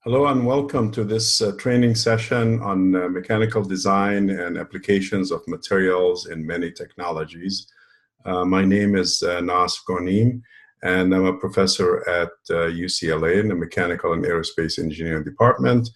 Hello and welcome to this training session on mechanical design and applications of materials in many technologies. My name is Professor Ghoniem, and I'm a professor at UCLA in the Mechanical and Aerospace Engineering Department.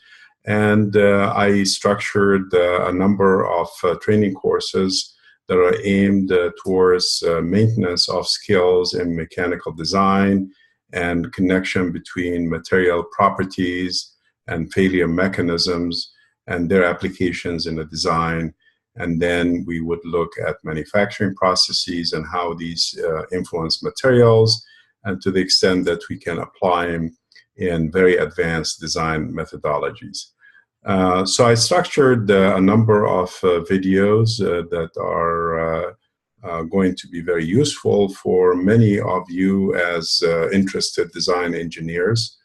And I structured a number of training courses that are aimed towards maintenance of skills in mechanical design and connection between material properties and failure mechanisms and their applications in the design. And then we would look at manufacturing processes and how these influence materials, and to the extent that we can apply them in very advanced design methodologies. So I structured a number of videos that are going to be very useful for many of you as interested design engineers.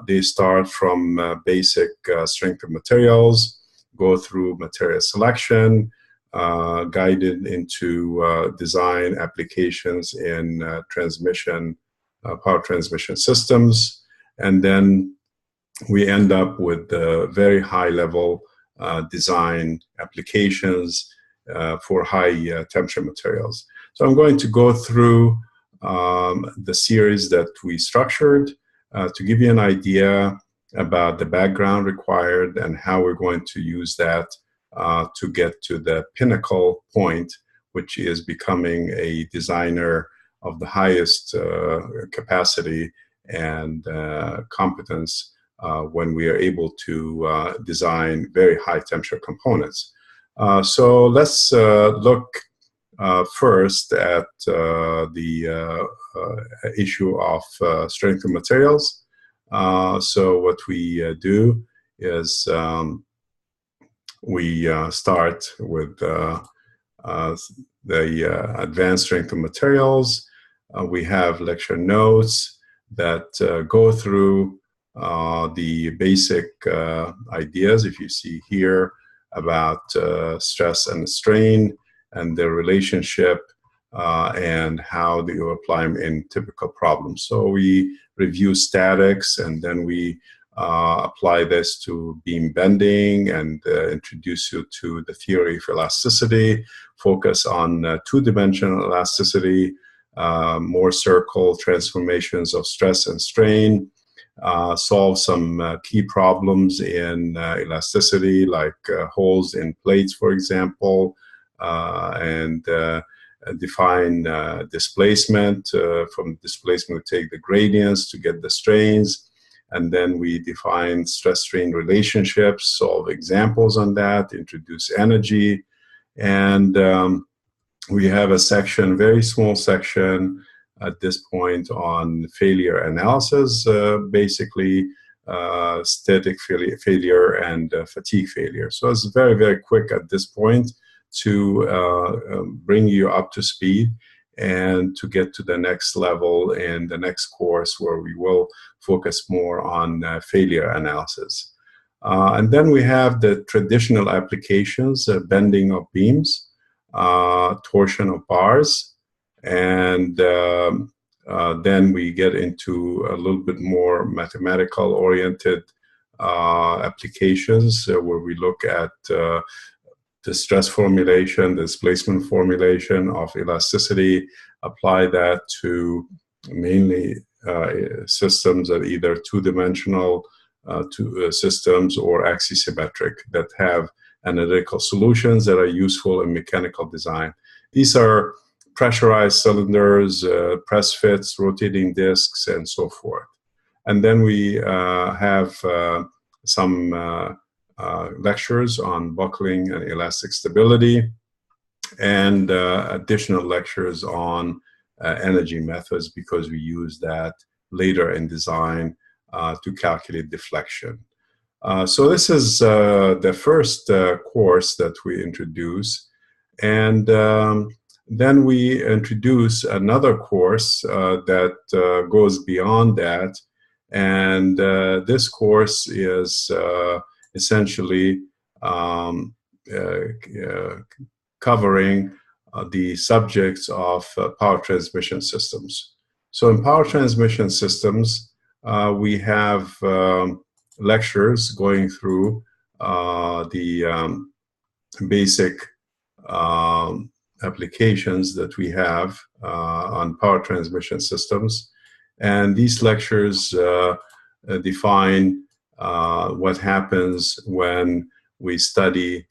They start from basic strength of materials, go through material selection, guided into design applications in power transmission systems, and then we end up with very high level design applications for high temperature materials. So I'm going to go through the series that we structured to give you an idea about the background required and how we're going to use that to get to the pinnacle point, which is becoming a designer of the highest capacity and competence when we are able to design very high temperature components. So let's look first at the issue of strength of materials. So what we do is we start with the advanced strength of materials. We have lecture notes that go through the basic ideas, if you see here, about stress and strain and their relationship and how you apply them in typical problems. So we review statics, and then we apply this to beam bending and introduce you to the theory of elasticity, focus on two-dimensional elasticity, more circle transformations of stress and strain, solve some key problems in elasticity, like holes in plates, for example, and define displacement. From displacement, we take the gradients to get the strains, and then we define stress-strain relationships, solve examples on that, introduce energy, and we have a section, very small section, at this point on failure analysis, basically static failure and fatigue failure. So it's very, very quick at this point to bring you up to speed and to get to the next level in the next course, where we will focus more on failure analysis. And then we have the traditional applications, bending of beams, torsion of bars, and then we get into a little bit more mathematical oriented applications where we look at the stress formulation, the displacement formulation of elasticity, apply that to mainly systems that either two-dimensional systems or axisymmetric that have analytical solutions that are useful in mechanical design. These are pressurized cylinders, press fits, rotating discs, and so forth. And then we have some lectures on buckling and elastic stability, and additional lectures on energy methods, because we use that later in design to calculate deflection. So this is the first course that we introduce, and then we introduce another course that goes beyond that, and this course is essentially covering the subjects of power transmission systems. So in power transmission systems, we have lectures going through the basic applications that we have on power transmission systems. And these lectures define what happens when we study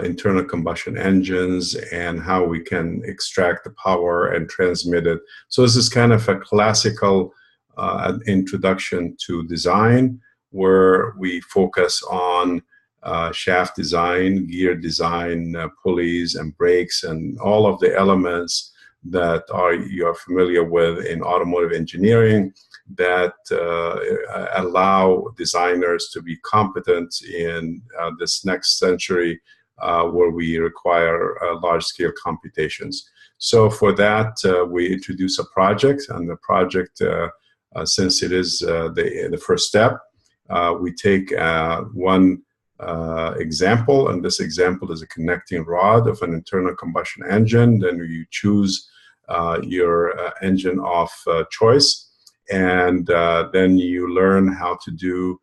internal combustion engines and how we can extract the power and transmit it. So this is kind of a classical introduction to design, where we focus on shaft design, gear design, pulleys and brakes, and all of the elements that you're familiar with in automotive engineering that allow designers to be competent in this next century where we require large-scale computations. So for that, we introduce a project, and the project, since it is the first step, we take one example, and this example is a connecting rod of an internal combustion engine. Then you choose your engine of choice, and then you learn how to do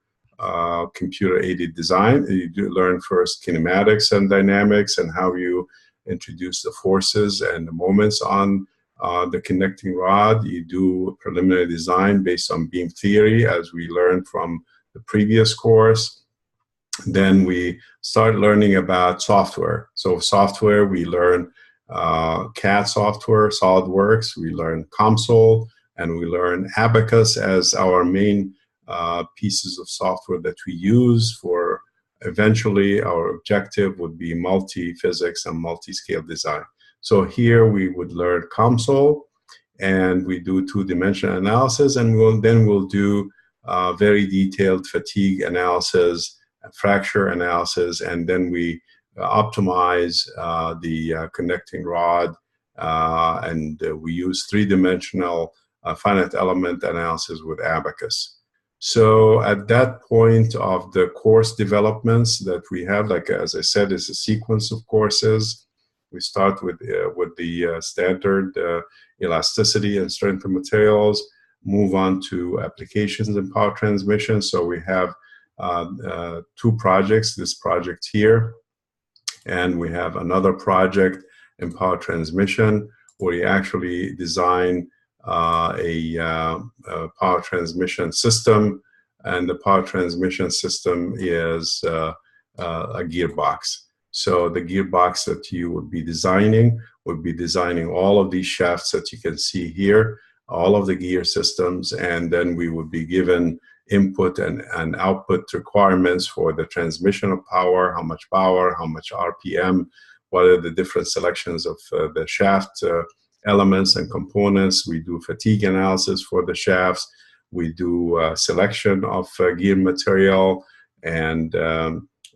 computer-aided design. You learn first kinematics and dynamics, and how you introduce the forces and the moments on the connecting rod. You do preliminary design based on beam theory, as we learned from the previous course. Then we start learning about software. So software, we learn CAD software, SolidWorks, we learn COMSOL, and we learn Abacus as our main pieces of software that we use for eventually our objective would be multi-physics and multi-scale design. So here we would learn COMSOL, and we do two-dimensional analysis, and we'll do very detailed fatigue analysis, fracture analysis, and then we optimize the connecting rod, and we use three-dimensional finite element analysis with Abacus. So at that point of the course developments that we have, like as I said, is a sequence of courses. We start with the standard elasticity and strength of materials, move on to applications in power transmission. So we have two projects, this project here, and we have another project in power transmission where we actually design a power transmission system, and the power transmission system is a gearbox. So the gearbox that you would be designing all of these shafts that you can see here, all of the gear systems, and then we would be given input and output requirements for the transmission of power, how much RPM, what are the different selections of the shaft elements and components. We do fatigue analysis for the shafts. We do selection of gear material, and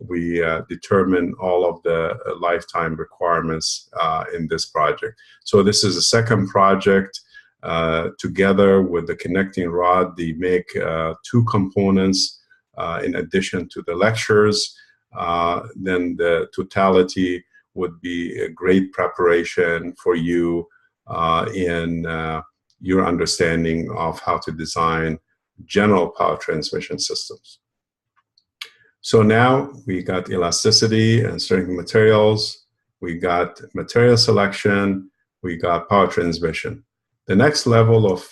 we determine all of the lifetime requirements in this project. So this is a second project. Together with the connecting rod, they make two components in addition to the lectures. Then the totality would be a great preparation for you in your understanding of how to design general power transmission systems. So now we got elasticity and strength of materials, we got material selection, we got power transmission. The next level of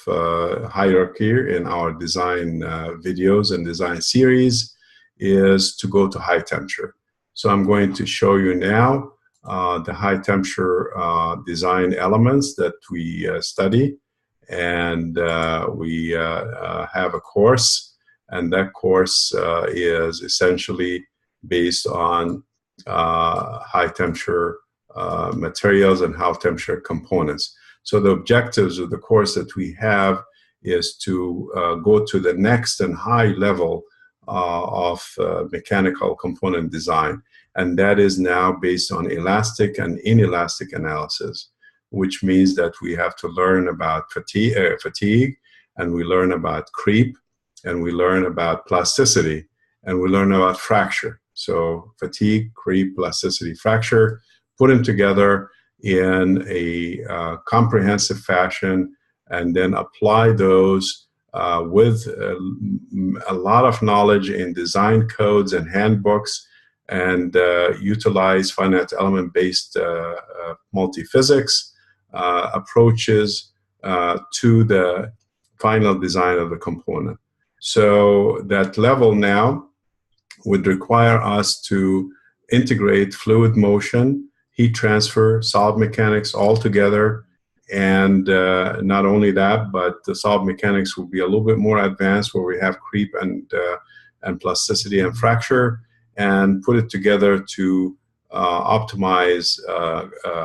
hierarchy in our design videos and design series is to go to high temperature. So I'm going to show you now the high temperature design elements that we study, and we have a course, and that course is essentially based on high temperature materials and high temperature components. So the objectives of the course that we have is to go to the next and high level of mechanical component design. And that is now based on elastic and inelastic analysis, which means that we have to learn about fatigue, and we learn about creep, and we learn about plasticity, and we learn about fracture. So fatigue, creep, plasticity, fracture, put them together in a comprehensive fashion, and then apply those with a lot of knowledge in design codes and handbooks, and utilize finite element-based multiphysics approaches to the final design of the component. So that level now would require us to integrate fluid motion, heat transfer, solid mechanics all together. And not only that, but the solid mechanics will be a little bit more advanced, where we have creep and plasticity and fracture, and put it together to optimize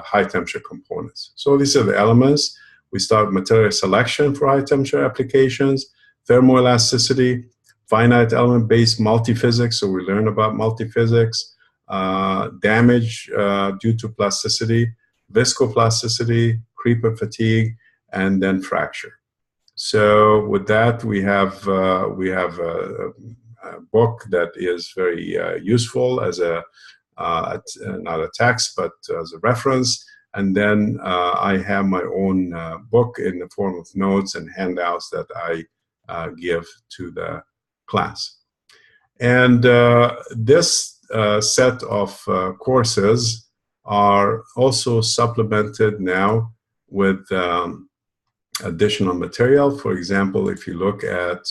high temperature components. So these are the elements. We start with material selection for high temperature applications, thermoelasticity, finite element-based multiphysics, so we learn about multiphysics, damage due to plasticity, viscoplasticity, creep and fatigue, and then fracture. So with that, we have a book that is very useful as a not a text, but as a reference. And then I have my own book in the form of notes and handouts that I give to the class. And this set of courses are also supplemented now with additional material. For example, if you look at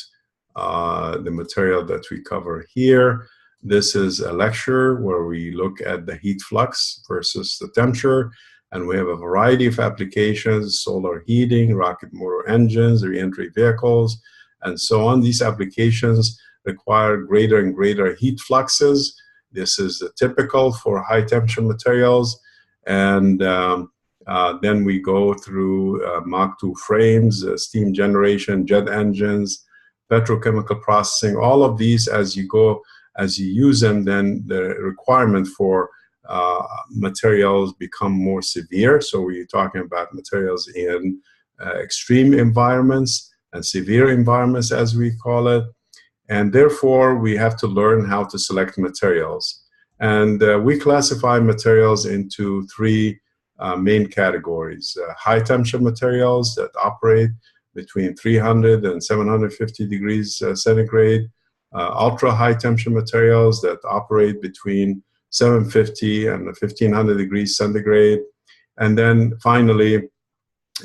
the material that we cover here, this is a lecture where we look at the heat flux versus the temperature, and we have a variety of applications: solar heating, rocket motor engines, re-entry vehicles, and so on. These applications require greater and greater heat fluxes. This is typical for high temperature materials. And then we go through Mach 2 frames, steam generation, jet engines, petrochemical processing. All of these, as you use them, then the requirement for materials become more severe. So we're talking about materials in extreme environments and severe environments, as we call it. And therefore, we have to learn how to select materials. And we classify materials into three main categories: high temperature materials that operate between 300 and 750 degrees centigrade, ultra high temperature materials that operate between 750 and 1500 degrees centigrade, and then finally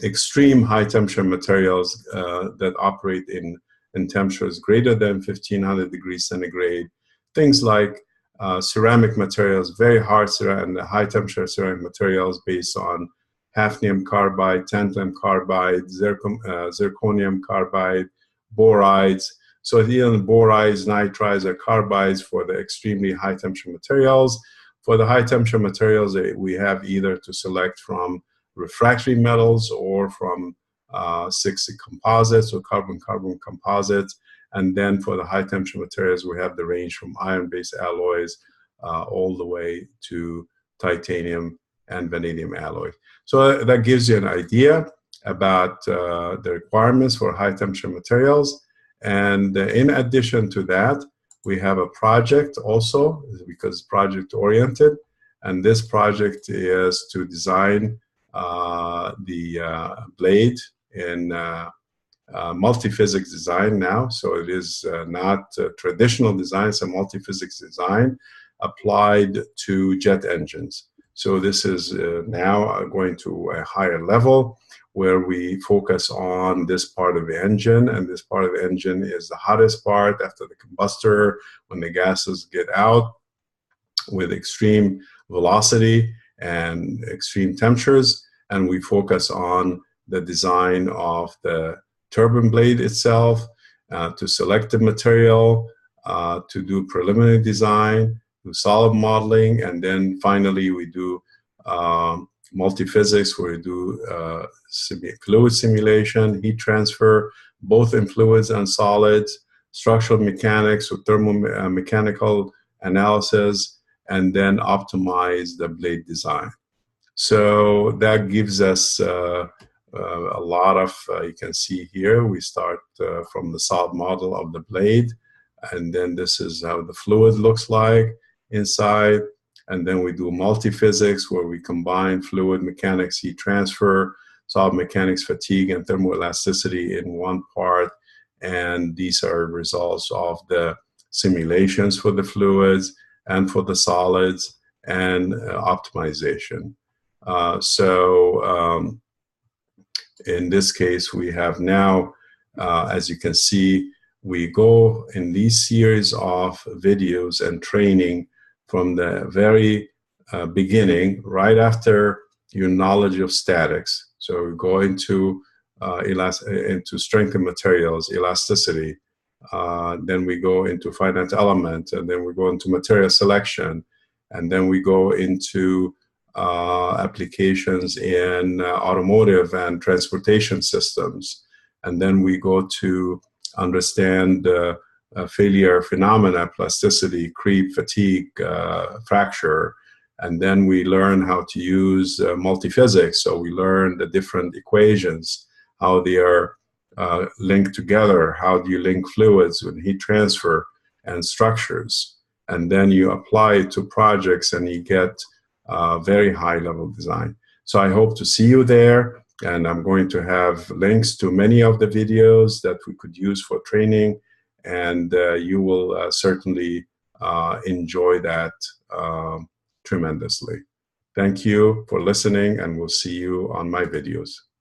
extreme high temperature materials that operate in temperatures greater than 1500 degrees centigrade. Things like ceramic materials, very hard and high temperature ceramic materials based on hafnium carbide, tantalum carbide, zirconium carbide, borides. So even borides, nitrides, or carbides for the extremely high temperature materials. For the high temperature materials, we have either to select from refractory metals or from 6 composites or carbon-carbon composites. And then for the high temperature materials, we have the range from iron-based alloys all the way to titanium and vanadium alloy. So that gives you an idea about the requirements for high temperature materials. And in addition to that, we have a project also, because it's project oriented. And this project is to design the blade in multiphysics design now. So it is not traditional design, it's a multiphysics design applied to jet engines. So this is now going to a higher level where we focus on this part of the engine, and this part of the engine is the hottest part after the combustor, when the gases get out with extreme velocity and extreme temperatures, and we focus on the design of the turbine blade itself, to select the material, to do preliminary design, do solid modeling, and then finally we do multiphysics, where we do fluid simulation, heat transfer, both in fluids and solids, structural mechanics with thermomechanical analysis, and then optimize the blade design. So that gives us a lot of, you can see here, we start from the solid model of the blade, and then this is how the fluid looks like inside. And then we do multiphysics, where we combine fluid mechanics, heat transfer, solid mechanics, fatigue, and thermoelasticity in one part. and these are results of the simulations for the fluids and for the solids and optimization. In this case, we have now, as you can see, we go in these series of videos and training from the very beginning, right after your knowledge of statics. So we go into strength and materials, elasticity. Then we go into finite element, and then we go into material selection, and then we go into applications in automotive and transportation systems. And then we go to understand failure phenomena, plasticity, creep, fatigue, fracture. And then we learn how to use multiphysics. So we learn the different equations, how they are linked together, how do you link fluids with heat transfer and structures. And then you apply it to projects and you get very high level design. So I hope to see you there, and I'm going to have links to many of the videos that we could use for training, and you will certainly enjoy that tremendously. Thank you for listening, and we'll see you on my videos.